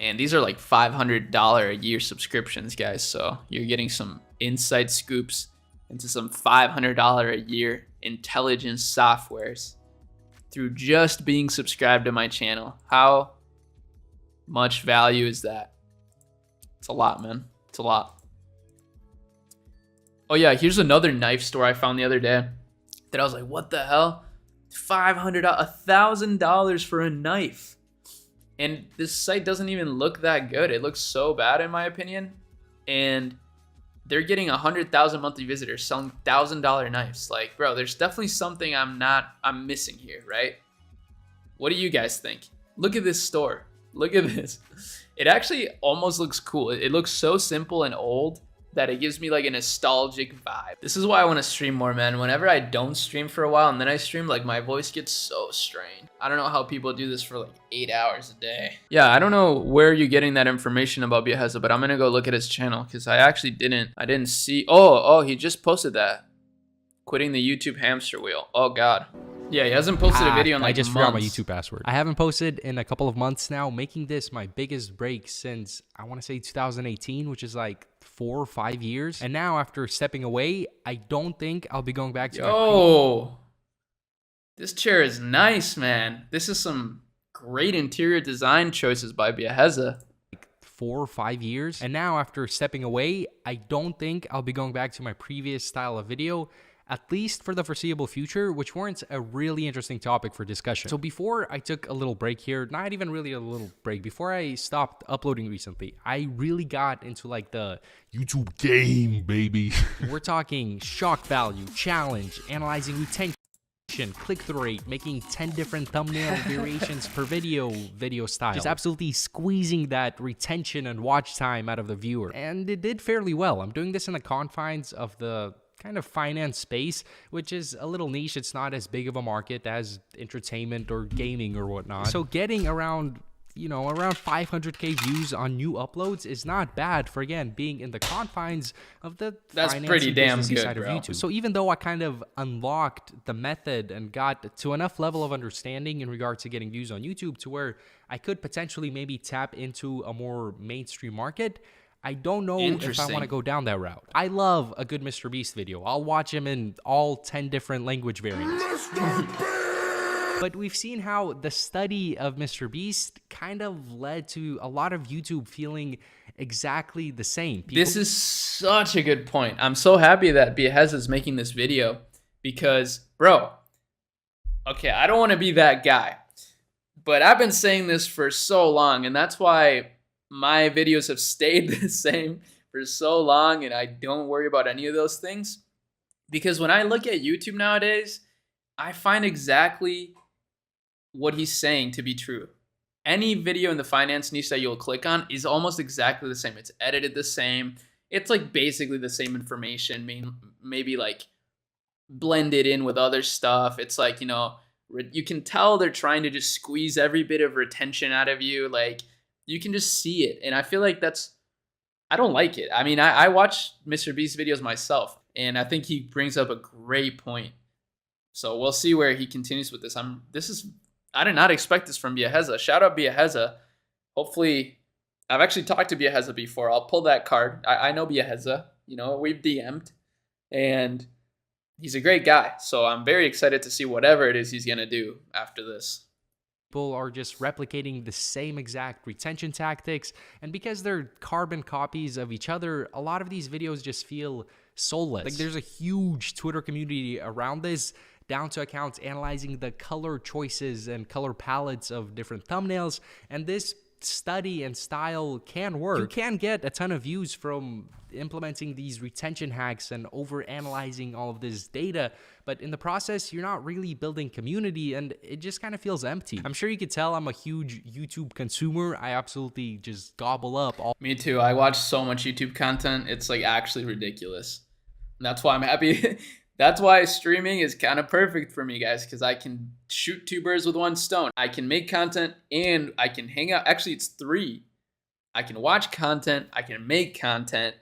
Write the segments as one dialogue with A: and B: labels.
A: And these are like $500 a year subscriptions, guys. So you're getting some inside scoops into some $500 a year intelligence softwares through just being subscribed to my channel. How much value is that? It's a lot, man. It's a lot. Oh yeah, here's another knife store I found the other day that I was like, what the hell? $500, $1,000 for a knife. And this site doesn't even look that good. It looks so bad in my opinion. And they're getting 100,000 monthly visitors selling $1,000 knives. Like, bro, there's definitely something I'm missing here, right? What do you guys think? Look at this store. Look at this. It actually almost looks cool. It looks so simple and old that it gives me like a nostalgic vibe. This is why I want to stream more, man. Whenever I don't stream for a while and then I stream, like my voice gets so strained. I don't know how people do this for like 8 hours a day. Yeah, I don't know where you're getting that information about Biaheza, but I'm gonna go look at his channel because I actually didn't see. Oh, he just posted that. Quitting the YouTube hamster wheel. Oh God. Yeah, he hasn't posted a video in like
B: I just
A: months.
B: forgot my YouTube password. I haven't posted in a couple of months now, making this my biggest break since, I want to say 2018, which is like 4 or 5 years. And now after stepping away, I don't think I'll be going back to
A: Yo, this chair is nice, man. This is some great interior design choices by Biaheza.
B: 4 or 5 years. And now after stepping away, I don't think I'll be going back to my previous style of video, at least for the foreseeable future, which warrants a really interesting topic for discussion. So before I took a little break here, not even really a little break, before I stopped uploading recently, I really got into like the
C: YouTube game, baby.
B: we're talking shock value, challenge, analyzing retention, click-through rate, making 10 different thumbnail variations per video style. Just absolutely squeezing that retention and watch time out of the viewer. And it did fairly well. I'm doing this in the confines of the kind of finance space, which is a little niche. It's not as big of a market as entertainment or gaming or whatnot. So getting around 500k views on new uploads is not bad for, again, being in the confines of the
A: pretty damn good,
B: side of YouTube. So even though I kind of unlocked the method and got to enough level of understanding in regards to getting views on YouTube to where I could potentially maybe tap into a more mainstream market, I don't know if I want to go down that route. I love a good Mr. Beast video. I'll watch him in all 10 different language variants. But we've seen how the study of Mr. Beast kind of led to a lot of YouTube feeling exactly the same.
A: This is such a good point. I'm so happy that Biaheza is making this video because, bro, okay, I don't want to be that guy, but I've been saying this for so long, and that's why my videos have stayed the same for so long, and I don't worry about any of those things. Because when I look at YouTube nowadays, I find exactly what he's saying to be true. Any video in the finance niche that you'll click on is almost exactly the same. It's edited the same. It's like basically the same information, maybe like blended in with other stuff. It's like, you can tell they're trying to just squeeze every bit of retention out of you. Like, you can just see it. And I feel like I don't like it. I mean, I watch Mr. Beast videos myself, and I think he brings up a great point. So we'll see where he continues with this. I did not expect this from Biaheza. Shout out Biaheza. Hopefully, I've actually talked to Biaheza before. I'll pull that card. I know Biaheza. We've DM'd, and he's a great guy. So I'm very excited to see whatever it is he's going to do after this.
B: People are just replicating the same exact retention tactics, and because they're carbon copies of each other, a lot of these videos just feel soulless. Like, there's a huge Twitter community around this, down to accounts analyzing the color choices and color palettes of different thumbnails, and this study and style can work. You can get a ton of views from implementing these retention hacks and over analyzing all of this data, but in the process you're not really building community, and it just kind of feels empty. I'm sure you could tell I'm a huge YouTube consumer. I absolutely just gobble up all.
A: Me too. I watch so much YouTube content. It's like actually ridiculous. And that's why I'm happy. That's why streaming is kind of perfect for me, guys, because I can shoot 2 birds with 1 stone. I can make content and I can hang out. Actually, it's 3. I can watch content, I can make content,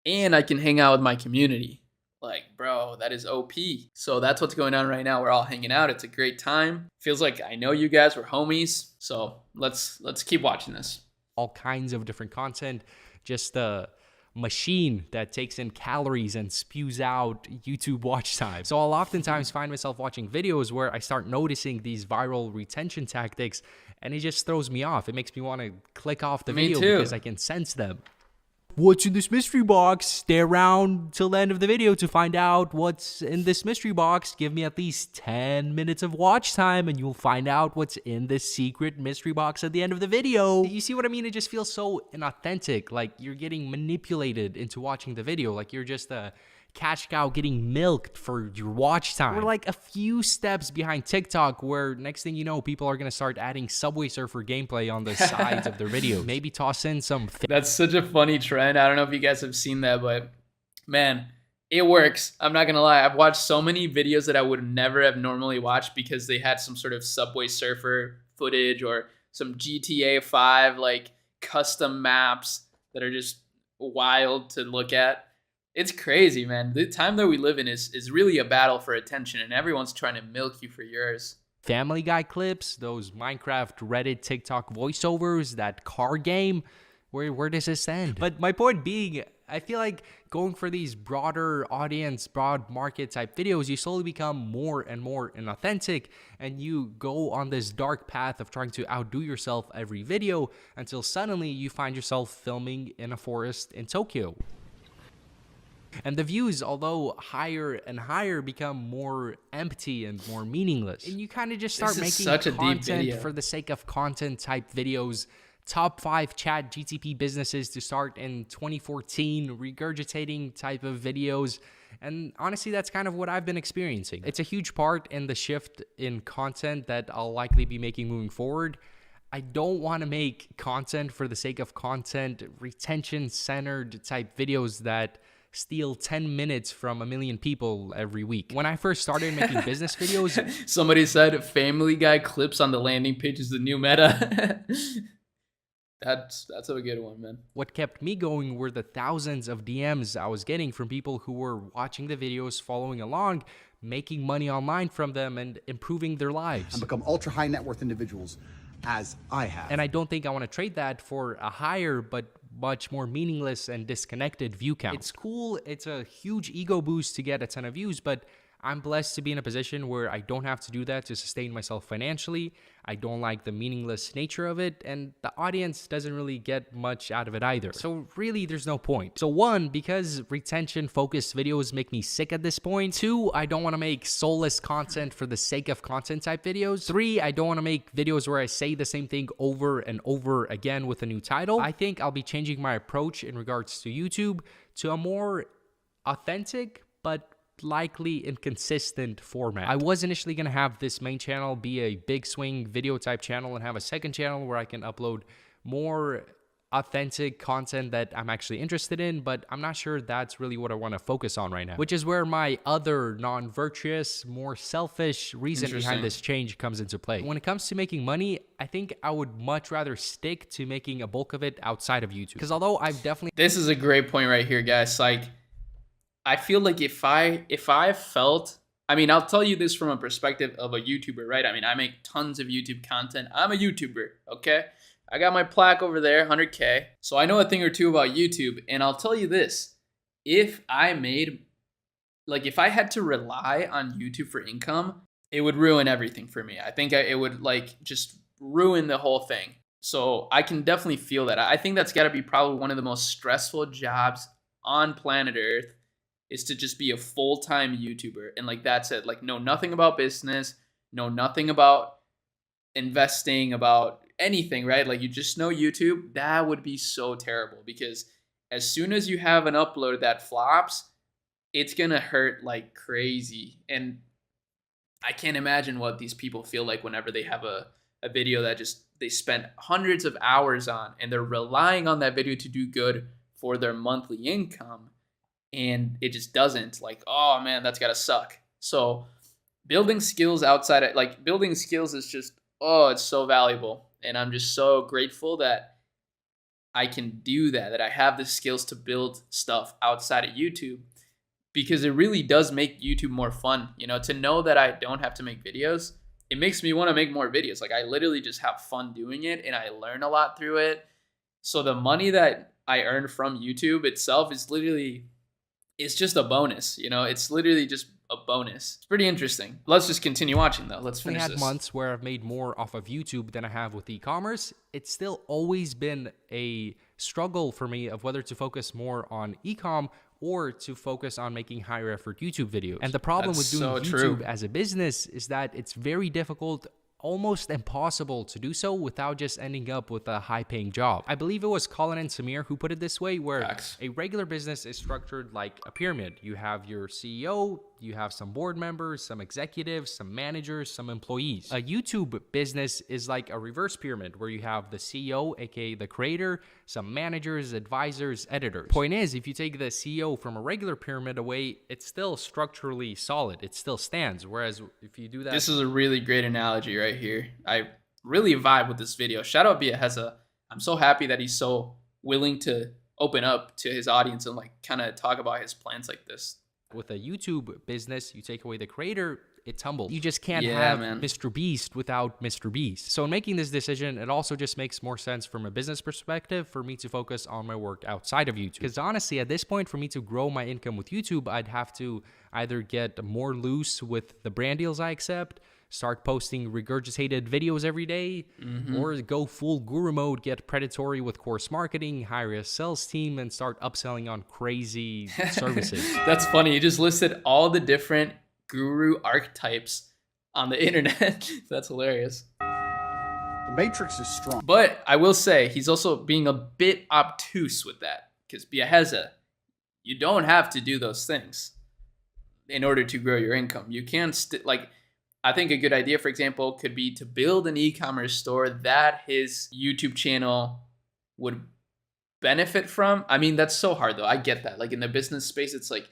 A: and I can hang out with my community. Like, bro, that is OP. So that's what's going on right now. We're all hanging out. It's a great time. Feels like I know you guys. We're homies. So let's keep watching this.
B: all kinds of different content, just a machine that takes in calories and spews out YouTube watch time. So I'll oftentimes find myself watching videos where I start noticing these viral retention tactics, and it just throws me off. It makes me want to click off the video because I can sense them. What's in this mystery box? Stay around till the end of the video to find out what's in this mystery box. Give me at least 10 minutes of watch time and you'll find out what's in this secret mystery box at the end of the video. You see what I mean? It just feels so inauthentic. Like you're getting manipulated into watching the video. Like you're just a cash cow getting milked for your watch time. We're like a few steps behind TikTok, where next thing you know, people are gonna start adding Subway Surfer gameplay on the sides of their videos. Maybe toss in some.
A: That's such a funny trend. I don't know if you guys have seen that, but man, it works. I'm not gonna lie. I've watched so many videos that I would never have normally watched because they had some sort of Subway Surfer footage or some GTA 5 like custom maps that are just wild to look at. It's crazy, man. The time that we live in is really a battle for attention, and everyone's trying to milk you for yours.
B: Family Guy clips, those Minecraft, Reddit, TikTok voiceovers, that car game. Where does this end? But my point being, I feel like going for these broader audience, broad market type videos, you slowly become more and more inauthentic, and you go on this dark path of trying to outdo yourself every video until suddenly you find yourself filming in a forest in Tokyo. And the views, although higher and higher, become more empty and more meaningless. And you kind of just start making content for the sake of content type videos. Top 5 chat GTP businesses to start in 2014, regurgitating type of videos. And honestly, that's kind of what I've been experiencing. It's a huge part in the shift in content that I'll likely be making moving forward. I don't want to make content for the sake of content, retention-centered type videos that steal 10 minutes from a million people every week. When I first started making business videos...
A: Somebody said Family Guy clips on the landing page is the new meta. That's a good one, man.
B: What kept me going were the thousands of DMs I was getting from people who were watching the videos, following along, making money online from them, and improving their lives.
D: And become ultra high net worth individuals, as I have.
B: And I don't think I want to trade that for a higher but much more meaningless and disconnected view count. It's cool, it's a huge ego boost to get a ton of views, but I'm blessed to be in a position where I don't have to do that to sustain myself financially. I don't like the meaningless nature of it, and the audience doesn't really get much out of it either. So really, there's no point. So 1, because retention-focused videos make me sick at this point. 2, I don't want to make soulless content for the sake of content type videos. 3, I don't want to make videos where I say the same thing over and over again with a new title. I think I'll be changing my approach in regards to YouTube to a more authentic, but likely inconsistent format. I was initially going to have this main channel be a big swing video type channel and have a second channel where I can upload more authentic content that I'm actually interested in, but I'm not sure that's really what I want to focus on right now, which is where my other non-virtuous, more selfish reason behind this change comes into play. When it comes to making money, I think I would much rather stick to making a bulk of it outside of YouTube, because although I've definitely...
A: This is a great point right here, guys. Like, I feel like if I felt, I mean, I'll tell you this from a perspective of a YouTuber, right? I mean, I make tons of YouTube content. I'm a YouTuber, okay? I got my plaque over there, 100K. So I know a thing or two about YouTube, and I'll tell you this. If I had to rely on YouTube for income, it would ruin everything for me. I think it would like just ruin the whole thing. So I can definitely feel that. I think that's got to be probably one of the most stressful jobs on planet Earth, is to just be a full-time YouTuber. And like that's it. Like know nothing about business, know nothing about investing, about anything, right? Like you just know YouTube. That would be so terrible, because as soon as you have an upload that flops, it's gonna hurt like crazy. And I can't imagine what these people feel like whenever they have a video that just they spent hundreds of hours on, and they're relying on that video to do good for their monthly income, and it just doesn't. Like, oh man, that's gotta suck. So building skills outside of, like, building skills is just, oh, it's so valuable. And I'm just so grateful that I can do that I have the skills to build stuff outside of YouTube, because it really does make YouTube more fun. You know, to know that I don't have to make videos, it makes me want to make more videos. Like I literally just have fun doing it, and I learn a lot through it. So the money that I earn from YouTube itself is literally, it's just a bonus, you know? It's literally just a bonus. It's pretty interesting. Let's just continue watching though. Let's finish
B: I had
A: this.
B: months where I've made more off of YouTube than I have with e-commerce. It's still always been a struggle for me of whether to focus more on e-com or to focus on making higher effort YouTube videos. And the problem with doing YouTube as a business is that it's very difficult, almost impossible to do so without just ending up with a high-paying job. I believe it was Colin and Samir who put it this way, where a regular business is structured like a pyramid. You have your CEO, you have some board members, some executives, some managers, some employees. A YouTube business is like a reverse pyramid where you have the CEO, aka the creator, some managers, advisors, editors. Point is, if you take the CEO from a regular pyramid away, it's still structurally solid. It still stands. Whereas if you do that...
A: This is a really great analogy right here. I really vibe with this video. Shout out Biaheza. I'm so happy that he's so willing to open up to his audience and like kind of talk about his plans like this.
B: With a YouTube business, you take away the creator, it tumbles. You just can't have Mr. Beast without Mr. Beast. So in making this decision, it also just makes more sense from a business perspective for me to focus on my work outside of YouTube. Because honestly, at this point, for me to grow my income with YouTube, I'd have to either get more loose with the brand deals I accept, start posting regurgitated videos every day, or go full guru mode, get predatory with course marketing, hire a sales team, and start upselling on crazy services.
A: That's funny. You just listed all the different guru archetypes on the internet. That's hilarious.
D: The Matrix is strong.
A: But I will say, he's also being a bit obtuse with that. Because Biaheza, you don't have to do those things in order to grow your income. You can I think a good idea, for example, could be to build an e-commerce store that his YouTube channel would benefit from. I mean, that's so hard though. I get that. Like in the business space, it's like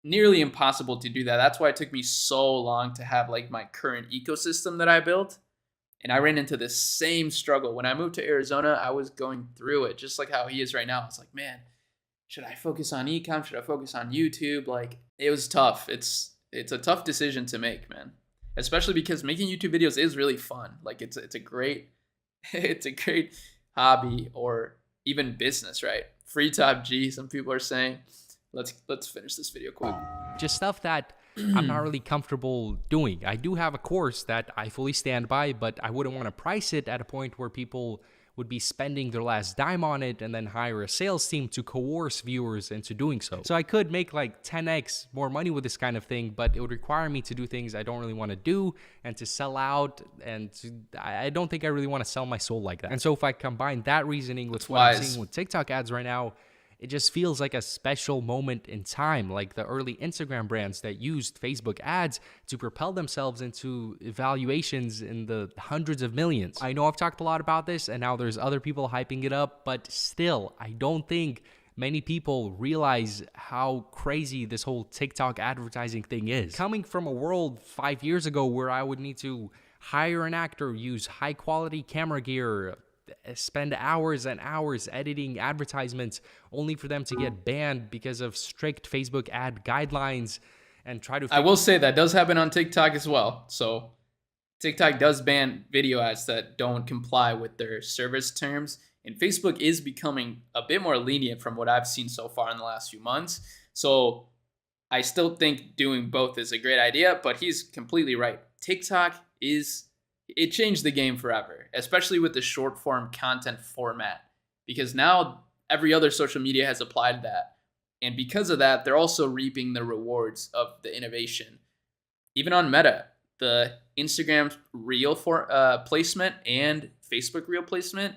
A: nearly impossible to do that. That's why it took me so long to have like my current ecosystem that I built. And I ran into this same struggle. When I moved to Arizona, I was going through it just like how he is right now. I was like, man, should I focus on e-com? Should I focus on YouTube? Like it was tough. It's a tough decision to make, man. Especially because making YouTube videos is really fun. Like it's a great hobby or even business, right? Free top G, some people are saying. Let's finish this video quick.
B: Just stuff that I'm not really comfortable doing. I do have a course that I fully stand by, but I wouldn't want to price it at a point where people would be spending their last dime on it and then hire a sales team to coerce viewers into doing so. So I could make like 10x more money with this kind of thing, but it would require me to do things I don't really want to do and to sell out, and I don't think I really want to sell my soul like that. And so if I combine that reasoning with what I'm seeing with TikTok ads right now, it just feels like a special moment in time, like the early Instagram brands that used Facebook ads to propel themselves into evaluations in the hundreds of millions. I know I've talked a lot about this, and now there's other people hyping it up, but still, I don't think many people realize how crazy this whole TikTok advertising thing is. Coming from a world 5 years ago where I would need to hire an actor, use high-quality camera gear, spend hours and hours editing advertisements only for them to get banned because of strict Facebook ad guidelines, and try to...
A: I will say that does happen on TikTok as well. So TikTok does ban video ads that don't comply with their service terms, and Facebook is becoming a bit more lenient from what I've seen so far in the last few months. So I still think doing both is a great idea, but he's completely right. TikTok it changed the game forever, especially with the short form content format, because now every other social media has applied that. And because of that, they're also reaping the rewards of the innovation. Even on Meta, the Instagram Reel placement and Facebook Reel placement,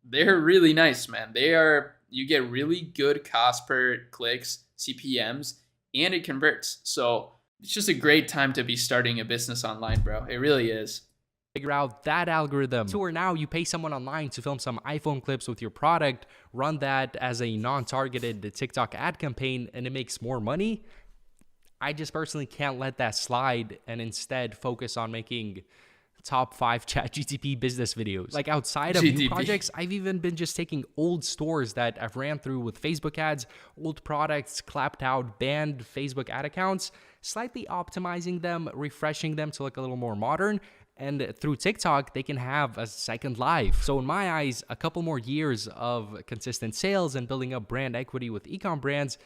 A: they're really nice, man. You get really good cost per clicks, CPMs, and it converts. So it's just a great time to be starting a business online, bro. It really is.
B: Figure out that algorithm to where now you pay someone online to film some iPhone clips with your product, run that as a non-targeted TikTok ad campaign, and it makes more money. I just personally can't let that slide and instead focus on making top 5 ChatGTP business videos. Like outside of new projects, I've even been just taking old stores that I've ran through with Facebook ads, old products, clapped out, banned Facebook ad accounts, slightly optimizing them, refreshing them to look a little more modern, And through TikTok, they can have a second life. So in my eyes, a couple more years of consistent sales and building up brand equity with e-com brands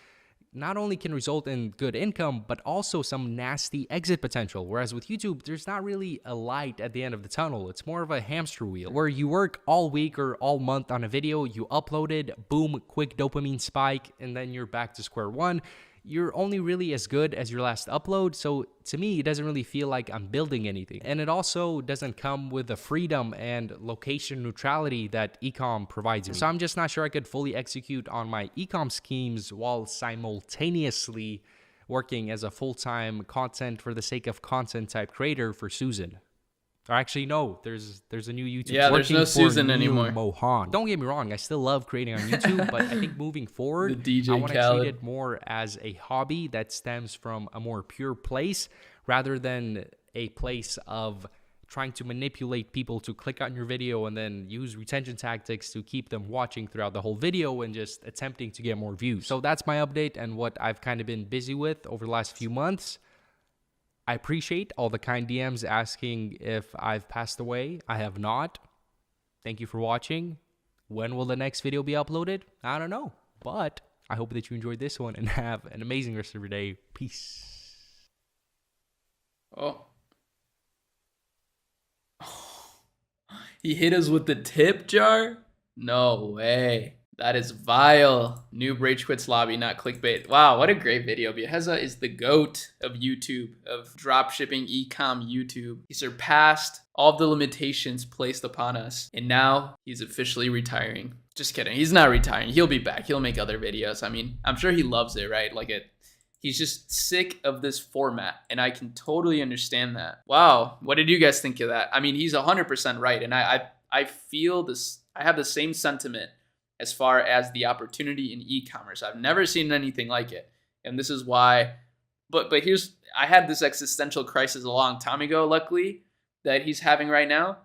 B: not only can result in good income, but also some nasty exit potential. Whereas with YouTube, there's not really a light at the end of the tunnel. It's more of a hamster wheel where you work all week or all month on a video, you upload it, boom, quick dopamine spike, and then you're back to square one. You're only really as good as your last upload. So to me, it doesn't really feel like I'm building anything. And it also doesn't come with the freedom and location neutrality that ecom provides me. So I'm just not sure I could fully execute on my ecom schemes while simultaneously working as a full-time content for the sake of content type creator for Susan. Or actually, no, there's a new YouTube.
A: Yeah, there's no Susan anymore.
B: Mohan. Don't get me wrong, I still love creating on YouTube, but I think moving forward,
A: The DJ
B: I want to
A: Khaled.
B: treat it more as a hobby that stems from a more pure place rather than a place of trying to manipulate people to click on your video and then use retention tactics to keep them watching throughout the whole video and just attempting to get more views. So that's my update and what I've kind of been busy with over the last few months. I appreciate all the kind DMs asking if I've passed away. I have not. Thank you for watching. When will the next video be uploaded? I don't know. But I hope that you enjoyed this one and have an amazing rest of your day. Peace.
A: Oh. He hit us with the tip jar? No way. That is vile. Noob Rage Quits Lobby, not clickbait. Wow, what a great video. Biaheza is the GOAT of YouTube, of dropshipping e-com YouTube. He surpassed all of the limitations placed upon us. And now he's officially retiring. Just kidding. He's not retiring. He'll be back. He'll make other videos. I mean, I'm sure he loves it, right? He's just sick of this format, and I can totally understand that. Wow, what did you guys think of that? I mean, he's 100% right, and I feel this. I have the same sentiment as far as the opportunity in e-commerce. I've never seen anything like it, and this is why. But I had this existential crisis a long time ago, luckily, that he's having right now,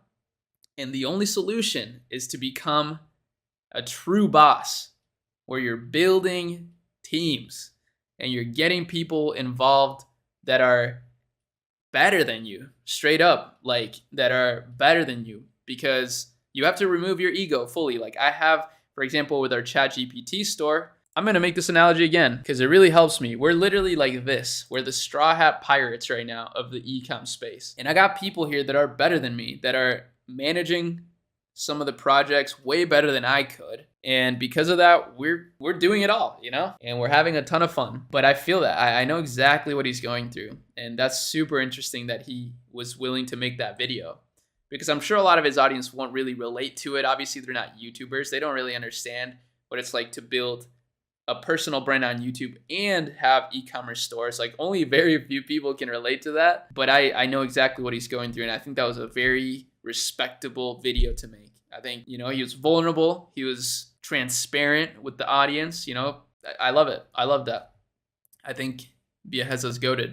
A: and the only solution is to become a true boss, where you're building teams. And you're getting people involved that are better than you, straight up, that are better than you, because you have to remove your ego fully. Like I have, for example, with our ChatGPT store, I'm going to make this analogy again because it really helps me. We're literally like this. We're the straw hat pirates right now of the e-com space. And I got people here that are better than me, that are managing some of the projects way better than I could. And because of that, we're doing it all, and we're having a ton of fun. But I feel that I know exactly what he's going through. And that's super interesting that he was willing to make that video, because I'm sure a lot of his audience won't really relate to it. Obviously, they're not YouTubers. They don't really understand what it's like to build a personal brand on YouTube and have e-commerce stores. Like only very few people can relate to that. But I know exactly what he's going through. And I think that was a very respectable video to make. I think, he was vulnerable. He was transparent with the audience. I love it. I love that. I think Biaheza's goated.